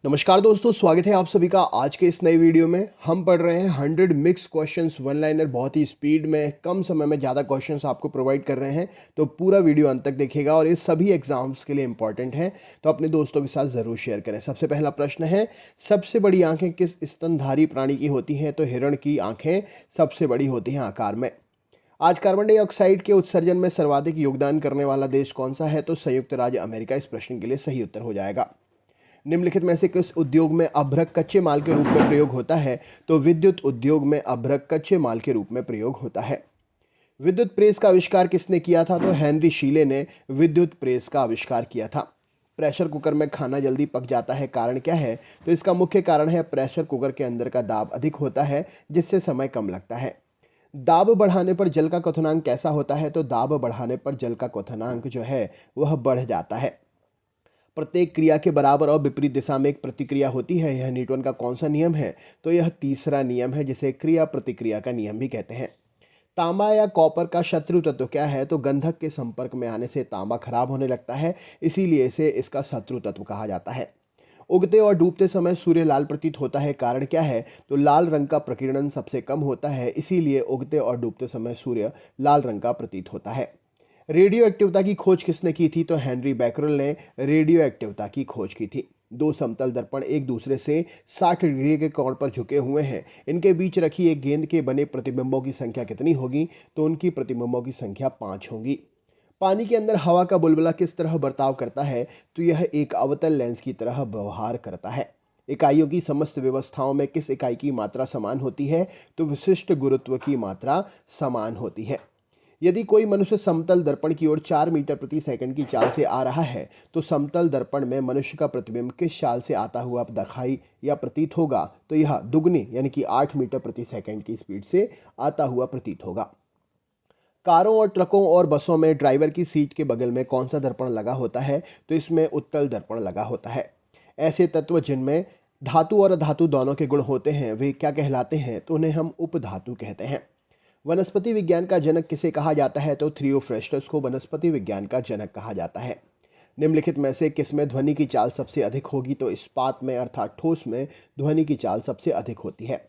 नमस्कार दोस्तों, स्वागत है आप सभी का आज के इस नए वीडियो में। हम पढ़ रहे हैं 100 मिक्स क्वेश्चंस वन लाइनर, बहुत ही स्पीड में कम समय में ज़्यादा क्वेश्चंस आपको प्रोवाइड कर रहे हैं। तो पूरा वीडियो अंत तक देखिएगा और ये सभी एग्जाम्स के लिए इंपॉर्टेंट हैं, तो अपने दोस्तों के साथ ज़रूर शेयर करें। सबसे पहला प्रश्न है, सबसे बड़ी आंखें किस स्तनधारी प्राणी की होती हैं? तो हिरण की आंखें सबसे बड़ी होती हैं आकार में। आज कार्बन डाइऑक्साइड के उत्सर्जन में सर्वाधिक योगदान करने वाला देश कौन सा है? तो संयुक्त राज्य अमेरिका इस प्रश्न के लिए सही उत्तर हो जाएगा। निम्नलिखित में से किस उद्योग में अभ्रक कच्चे माल के रूप में प्रयोग होता है? तो विद्युत उद्योग में अभ्रक कच्चे माल के रूप में प्रयोग होता है। विद्युत प्रेस का आविष्कार किसने किया था? तो हेनरी शीले ने विद्युत प्रेस का आविष्कार किया था। प्रेशर कुकर में खाना जल्दी पक जाता है, कारण क्या है? तो इसका मुख्य कारण है प्रेशर कुकर के अंदर का दाब अधिक होता है, जिससे समय कम लगता है। दाब बढ़ाने पर जल का क्वथनांक कैसा होता है? तो दाब बढ़ाने पर जल का क्वथनांक जो है वह बढ़ जाता है। प्रत्येक क्रिया के बराबर और विपरीत दिशा में एक प्रतिक्रिया होती है। यह न्यूटन का कौन सा नियम है? तो यह तीसरा नियम है, जिसे क्रिया प्रतिक्रिया का नियम भी कहते हैं। तांबा या कॉपर का शत्रु तत्व क्या है? तो गंधक के संपर्क में आने से तांबा खराब होने लगता है, इसीलिए इसे इसका शत्रु तत्व कहा जाता है। उगते और डूबते समय सूर्य लाल प्रतीत होता है, कारण क्या है? तो लाल रंग का प्रकीर्णन सबसे कम होता है, इसीलिए उगते और डूबते समय सूर्य लाल रंग का प्रतीत होता है। रेडियो एक्टिवता की खोज किसने की थी? तो हेनरी बैकरल ने रेडियो एक्टिवता की खोज की थी। दो समतल दर्पण एक दूसरे से 60 डिग्री के कोण पर झुके हुए हैं। इनके बीच रखी एक गेंद के बने प्रतिबिंबों की संख्या कितनी होगी? तो उनकी प्रतिबिंबों की संख्या 5 होगी। पानी के अंदर हवा का बुलबुला किस तरह बर्ताव करता है? तो यह एक अवतल लेंस की तरह व्यवहार करता है। इकाइयों की समस्त व्यवस्थाओं में किस इकाई की मात्रा समान होती है? तो विशिष्ट गुरुत्व की मात्रा समान होती है। यदि कोई मनुष्य समतल दर्पण की ओर 4 मीटर प्रति सेकंड की चाल से आ रहा है, तो समतल दर्पण में मनुष्य का प्रतिबिंब किस चाल से आता हुआ दिखाई या प्रतीत होगा? तो यह दुगनी यानी कि 8 मीटर प्रति सेकंड की स्पीड से आता हुआ प्रतीत होगा। कारों और ट्रकों और बसों में ड्राइवर की सीट के बगल में कौन सा दर्पण लगा होता है? तो इसमें उत्तल दर्पण लगा होता है। ऐसे तत्व जिनमें धातु और अधातु दोनों के गुण होते हैं, वे क्या कहलाते हैं? तो उन्हें हम उपधातु कहते हैं। वनस्पति विज्ञान का जनक किसे कहा जाता है? तो थियोफ्रेस्टस को वनस्पति विज्ञान का जनक कहा जाता है। निम्नलिखित में से किसमें ध्वनि की चाल सबसे अधिक होगी? तो इस्पात में अर्थात ठोस में ध्वनि की चाल सबसे अधिक होती है।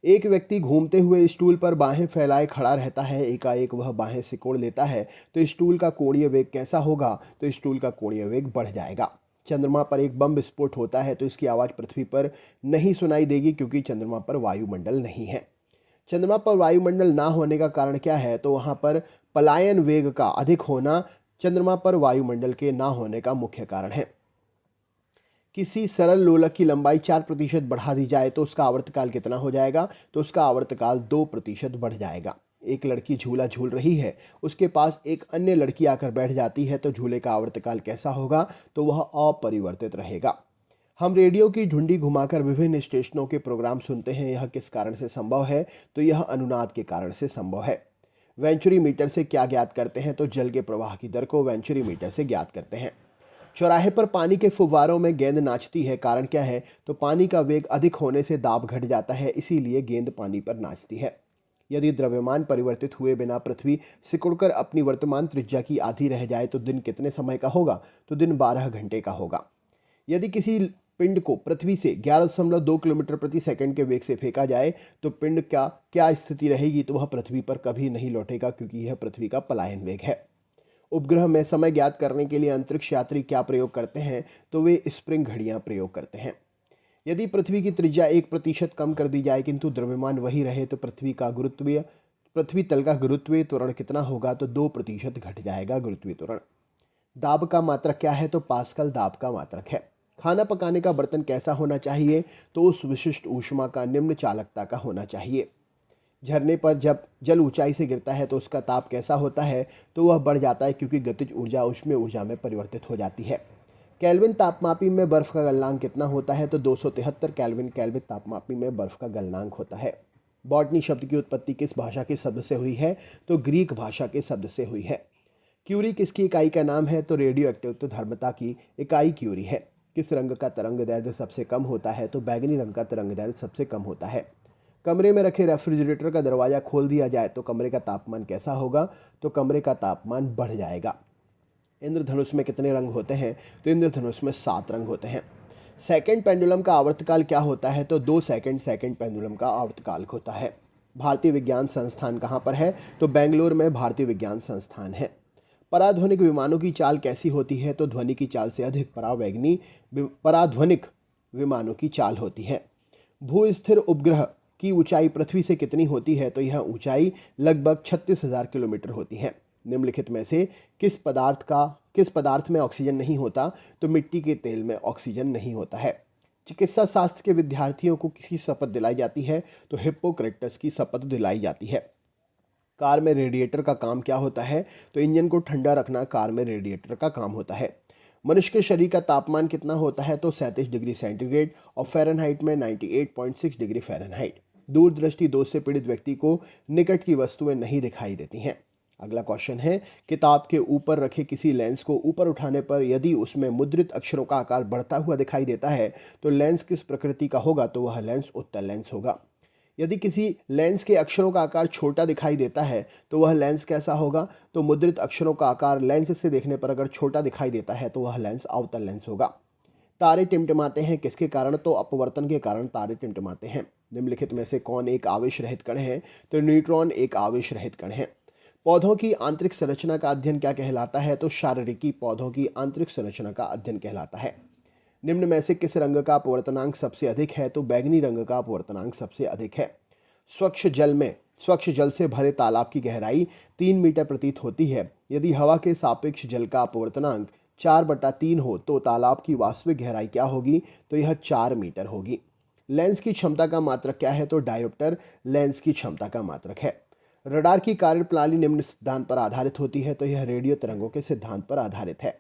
एक व्यक्ति घूमते हुए स्टूल पर बाहें फैलाए खड़ा रहता है, एकाएक वह बाहें सिकोड़ लेता है, तो स्टूल का कोणीय वेग कैसा होगा? तो स्टूल का कोणीय वेग बढ़ जाएगा। चंद्रमा पर एक बम विस्फोट होता है, तो इसकी आवाज़ पृथ्वी पर नहीं सुनाई देगी, क्योंकि चंद्रमा पर वायुमंडल नहीं है। चंद्रमा पर वायुमंडल ना होने का कारण क्या है? तो वहाँ पर पलायन वेग का अधिक होना चंद्रमा पर वायुमंडल के ना होने का मुख्य कारण है। किसी सरल लोलक की लंबाई 4% बढ़ा दी जाए तो उसका आवर्तकाल कितना हो जाएगा? तो उसका आवर्तकाल 2% बढ़ जाएगा। एक लड़की झूला झूल रही है, उसके पास एक अन्य लड़की आकर बैठ जाती है, तो झूले का आवर्तकाल कैसा होगा? तो वह अपरिवर्तित रहेगा। हम रेडियो की ढूंढी घुमाकर विभिन्न स्टेशनों के प्रोग्राम सुनते हैं, यह किस कारण से संभव है? तो यह अनुनाद के कारण से संभव है। वेंचुरी मीटर से क्या ज्ञात करते हैं? तो जल के प्रवाह की दर को वेंचुरी मीटर से ज्ञात करते हैं। चौराहे पर पानी के फुव्वारों में गेंद नाचती है, कारण क्या है? तो पानी का वेग अधिक होने से दाब घट जाता है, इसीलिए गेंद पानी पर नाचती है। यदि द्रव्यमान परिवर्तित हुए बिना पृथ्वी सिकुड़कर अपनी वर्तमान त्रिज्या की आधी रह जाए तो दिन कितने समय का होगा? तो दिन 12 घंटे का होगा। यदि किसी पिंड को पृथ्वी से 11.2 किलोमीटर प्रति सेकंड के वेग से फेंका जाए, तो पिंड का क्या स्थिति रहेगी? तो वह पृथ्वी पर कभी नहीं लौटेगा, क्योंकि यह पृथ्वी का पलायन वेग है। उपग्रह में समय ज्ञात करने के लिए अंतरिक्ष यात्री क्या प्रयोग करते हैं? तो वे स्प्रिंग घड़ियां प्रयोग करते हैं। यदि पृथ्वी की त्रिज्या 1% कम कर दी जाए किंतु द्रव्यमान वही रहे, तो पृथ्वी तल का गुरुत्वीय त्वरण कितना होगा? तो 2% घट जाएगा गुरुत्वीय त्वरण। दाब का मात्रक क्या है? तो पास्कल दाब का मात्रक है। खाना पकाने का बर्तन कैसा होना चाहिए? तो उस विशिष्ट ऊष्मा का निम्न चालकता का होना चाहिए। झरने पर जब जल ऊंचाई से गिरता है तो उसका ताप कैसा होता है? तो वह बढ़ जाता है, क्योंकि गतिज ऊर्जा ऊष्मीय ऊर्जा में परिवर्तित हो जाती है। केल्विन तापमापी में बर्फ का गलनांक कितना होता है? तो 273 केल्विन केल्विन तापमापी में बर्फ का गलनांक होता है। बॉटनी शब्द की उत्पत्ति किस भाषा के शब्द से हुई है? तो ग्रीक भाषा के शब्द से हुई है। क्यूरी किसकी इकाई का नाम है? तो रेडियो एक्टिव तो धर्मता की इकाई क्यूरी है। किस रंग का तरंग दैर्ध्य सबसे कम होता है? तो बैगनी रंग का तरंग दैर्ध्य सबसे कम होता है। कमरे में रखे रेफ्रिजरेटर का दरवाज़ा खोल दिया जाए तो कमरे का तापमान कैसा होगा? तो कमरे का तापमान बढ़ जाएगा। इंद्रधनुष में कितने रंग होते हैं? तो इंद्रधनुष में 7 रंग होते हैं। सेकंड पेंडुलम का आवर्तकाल क्या होता है? तो 2 सेकंड सेकंड पेंडुलम का आवर्तकाल होता है। भारतीय विज्ञान संस्थान कहाँ पर है? तो बेंगलोर में भारतीय विज्ञान संस्थान है। पराध्वनिक विमानों की चाल कैसी होती है? तो ध्वनि की चाल से अधिक पराध्वनिक विमानों की चाल होती है। भू स्थिर उपग्रह की ऊंचाई पृथ्वी से कितनी होती है? तो यह ऊंचाई लगभग 36,000 किलोमीटर होती है। निम्नलिखित में से किस पदार्थ में ऑक्सीजन नहीं होता? तो मिट्टी के तेल में ऑक्सीजन नहीं होता है। चिकित्सा शास्त्र के विद्यार्थियों को किसकी शपथ दिलाई जाती है? तो हिप्पोक्रेटस की शपथ दिलाई जाती है। कार में रेडिएटर का काम क्या होता है? तो इंजन को ठंडा रखना कार में रेडिएटर का काम होता है। मनुष्य के शरीर का तापमान कितना होता है? तो 37 डिग्री सेंटीग्रेड और फ़ारेनहाइट में 98.6 डिग्री फ़ारेनहाइट। दूरदृष्टि दोष से पीड़ित व्यक्ति को निकट की वस्तुएं नहीं दिखाई देती हैं। अगला क्वेश्चन है, किताब के ऊपर रखे किसी लेंस को ऊपर उठाने पर यदि उसमें मुद्रित अक्षरों का आकार बढ़ता हुआ दिखाई देता है तो लेंस किस प्रकृति का होगा? तो वह लेंस उत्तल लेंस होगा। यदि किसी लेंस के अक्षरों का आकार छोटा दिखाई देता है तो वह लेंस कैसा होगा? तो मुद्रित अक्षरों का आकार लेंस से देखने पर अगर छोटा दिखाई देता है तो वह लेंस अवतल लेंस होगा। तारे टिमटिमाते हैं किसके कारण? तो अपवर्तन के कारण तारे टिमटिमाते हैं। निम्नलिखित में से कौन एक आवेश रहित कण है? तो न्यूट्रॉन एक आवेश रहित कण है। पौधों की आंतरिक संरचना का अध्ययन क्या कहलाता है? तो शारीरिकी पौधों की आंतरिक संरचना का अध्ययन कहलाता है। निम्न में से किस रंग का अपवर्तनांक सबसे अधिक है? तो बैगनी रंग का अपवर्तनांक सबसे अधिक है। स्वच्छ जल से भरे तालाब की गहराई 3 मीटर प्रतीत होती है। यदि हवा के सापेक्ष जल का अपवर्तनांक 4/3 हो तो तालाब की वास्तविक गहराई क्या होगी? तो यह 4 मीटर होगी। लेंस की क्षमता का मात्रक क्या है? तो डायोप्टर लेंस की क्षमता का मात्रक है। रडार की कार्यप्रणाली निम्न सिद्धांत पर आधारित होती है। तो यह रेडियो तरंगों के सिद्धांत पर आधारित है।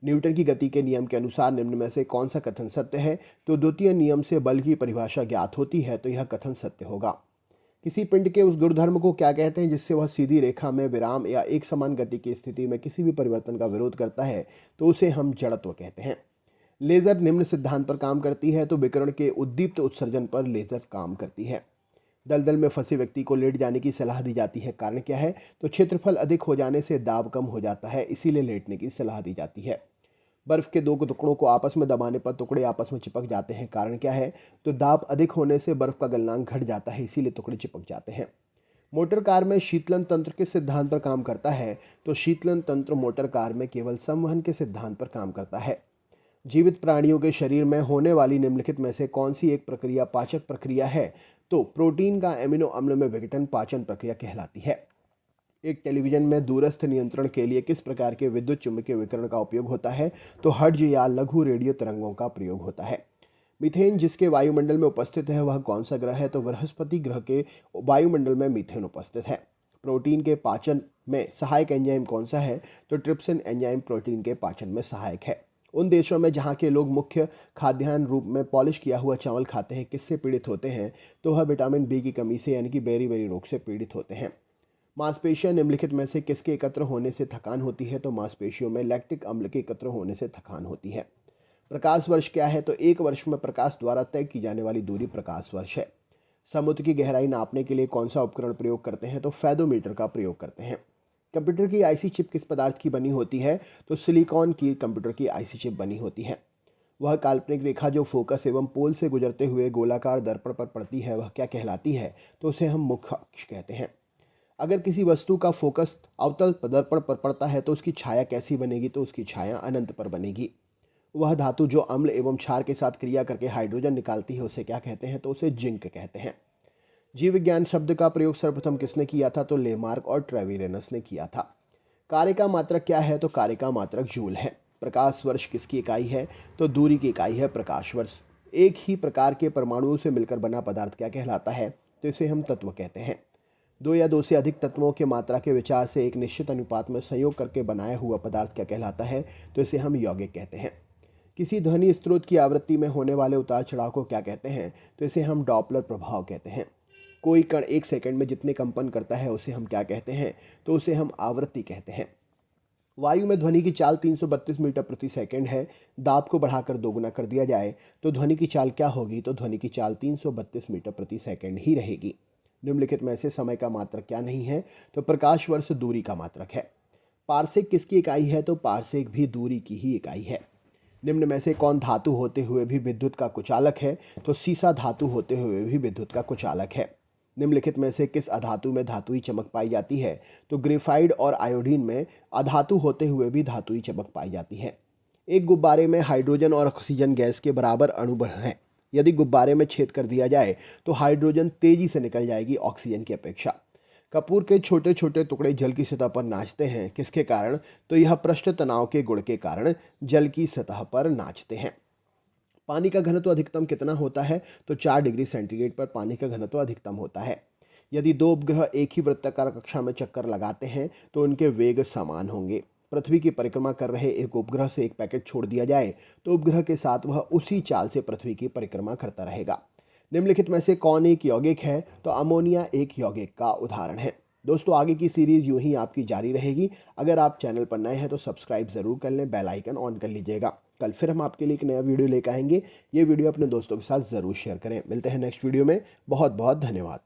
न्यूटन की गति के नियम के अनुसार निम्न में से कौन सा कथन सत्य है? तो द्वितीय नियम से बल की परिभाषा ज्ञात होती है। तो यह कथन सत्य होगा। किसी पिंड के उस गुणधर्म को क्या कहते हैं जिससे वह सीधी रेखा में विराम या एक समान गति की स्थिति में किसी भी परिवर्तन का विरोध करता है? तो उसे हम जड़त्व कहते हैं। लेजर निम्न सिद्धांत पर काम करती है। तो विकिरण के उद्दीप्त उत्सर्जन पर लेजर काम करती है। दलदल में फंसे व्यक्ति को लेट जाने की सलाह दी जाती है। कारण क्या है? तो क्षेत्रफल अधिक हो जाने से दाब कम हो जाता है, इसीलिए लेटने की सलाह दी जाती है। बर्फ के 2 टुकड़ों को आपस में दबाने पर टुकड़े आपस में चिपक जाते हैं। कारण क्या है? तो दाब अधिक होने से बर्फ का गलनांक घट जाता है, इसीलिए टुकड़े चिपक जाते हैं। मोटर कार में शीतलन तंत्र किस सिद्धांत पर काम करता है? तो शीतलन तंत्र मोटर कार में केवल संवहन के सिद्धांत पर काम करता है। जीवित प्राणियों के शरीर में होने वाली निम्नलिखित में से कौन सी एक प्रक्रिया पाचक प्रक्रिया है? तो प्रोटीन का एमिनो अम्ल में विघटन पाचन प्रक्रिया कहलाती है। एक टेलीविजन में दूरस्थ नियंत्रण के लिए किस प्रकार के विद्युत चुम्बकीय विकिरण का उपयोग होता है? तो हर्ट्ज या लघु रेडियो तरंगों का प्रयोग होता है। मीथेन जिसके वायुमंडल में उपस्थित है वह कौन सा ग्रह है? तो बृहस्पति ग्रह के वायुमंडल में मीथेन उपस्थित है। प्रोटीन के पाचन में सहायक एंजाइम कौन सा है? तो ट्रिप्सिन एंजाइम प्रोटीन के पाचन में सहायक है। उन देशों में जहाँ के लोग मुख्य खाद्यान्न रूप में पॉलिश किया हुआ चावल खाते हैं किससे पीड़ित होते हैं? तो वह विटामिन बी की कमी से यानी कि बेरी रोग से पीड़ित होते हैं। मांसपेशियां निम्नलिखित में से किसके एकत्र होने से थकान होती है? तो मांसपेशियों में लैक्टिक अम्ल के एकत्र होने से थकान होती है। प्रकाश वर्ष क्या है? तो 1 वर्ष में प्रकाश द्वारा तय की जाने वाली दूरी प्रकाश वर्ष है। समुद्र की गहराई नापने के लिए कौन सा उपकरण प्रयोग करते हैं? तो फेदोमीटर का प्रयोग करते हैं। कंप्यूटर की आईसी चिप किस पदार्थ की बनी होती है? तो सिलिकॉन की कंप्यूटर की आईसी चिप बनी होती है। वह काल्पनिक रेखा जो फोकस एवं पोल से गुजरते हुए गोलाकार दर्पण पर पड़ती है वह क्या कहलाती है? तो उसे हम मुख्य अक्ष कहते हैं। अगर किसी वस्तु का फोकस अवतल दर्पण पर पड़ता है तो उसकी छाया कैसी बनेगी? तो उसकी छाया अनंत पर बनेगी। वह धातु जो अम्ल एवं क्षार के साथ क्रिया करके हाइड्रोजन निकालती है उसे क्या कहते हैं? तो उसे जिंक कहते हैं। जीव विज्ञान शब्द का प्रयोग सर्वप्रथम किसने किया था? तो लेमार्क और ट्रेविरेनस ने किया था। कार्य का मात्रक क्या है? तो कार्य का मात्रक जूल है। प्रकाश वर्ष किसकी इकाई है? तो दूरी की इकाई है प्रकाश वर्ष। एक ही प्रकार के परमाणुओं से मिलकर बना पदार्थ क्या कहलाता है? तो इसे हम तत्व कहते हैं। 2 या 2 से अधिक तत्वों के मात्रा के विचार से एक निश्चित अनुपात में संयोग करके बनाया हुआ पदार्थ क्या कहलाता है? तो इसे हम यौगिक कहते हैं। किसी ध्वनि स्रोत की आवृत्ति में होने वाले उतार चढ़ाव को क्या कहते हैं? तो इसे हम डॉपलर प्रभाव कहते हैं। कोई कण 1 सेकंड में जितने कंपन करता है उसे हम क्या कहते हैं? तो उसे हम आवृत्ति कहते हैं। वायु में ध्वनि की चाल 332 मीटर प्रति सेकंड है। दाब को बढ़ाकर दोगुना कर दिया जाए तो ध्वनि की चाल क्या होगी? तो ध्वनि की चाल 332 मीटर प्रति सेकंड ही रहेगी। निम्नलिखित में से समय का मात्रक क्या नहीं है? तो प्रकाश वर्ष दूरी का मात्रक है। पारसेक किसकी इकाई है? तो पारसेक भी दूरी की ही इकाई है। निम्न में से कौन धातु होते हुए भी विद्युत का कुचालक है? तो सीसा धातु होते हुए भी विद्युत का कुचालक है। निम्नलिखित में से किस अधातु में धातुई चमक पाई जाती है? तो ग्रेफाइट और आयोडीन में अधातु होते हुए भी धातुई चमक पाई जाती है। एक गुब्बारे में हाइड्रोजन और ऑक्सीजन गैस के बराबर अणु हैं। यदि गुब्बारे में छेद कर दिया जाए तो हाइड्रोजन तेजी से निकल जाएगी ऑक्सीजन की अपेक्षा। कपूर के छोटे छोटे टुकड़े जल की सतह पर नाचते हैं, किसके कारण? तो यह पृष्ठ तनाव के गुण के कारण जल की सतह पर नाचते हैं। पानी का घनत्व अधिकतम कितना होता है? तो 4 डिग्री सेंटीग्रेड पर पानी का घनत्व अधिकतम होता है। यदि दो उपग्रह एक ही वृत्ताकार कक्षा में चक्कर लगाते हैं तो उनके वेग समान होंगे। पृथ्वी की परिक्रमा कर रहे एक उपग्रह से एक पैकेट छोड़ दिया जाए तो उपग्रह के साथ वह उसी चाल से पृथ्वी की परिक्रमा करता रहेगा। निम्नलिखित में से कौन एक यौगिक है? तो अमोनिया एक यौगिक का उदाहरण है। दोस्तों, आगे की सीरीज यूं ही आपकी जारी रहेगी। अगर आप चैनल पर नए हैं तो सब्सक्राइब ज़रूर कर लें, बेल आइकन ऑन कर लीजिएगा। कल फिर हम आपके लिए एक नया वीडियो लेकर आएंगे। ये वीडियो अपने दोस्तों के साथ ज़रूर शेयर करें। मिलते हैं नेक्स्ट वीडियो में। बहुत बहुत धन्यवाद।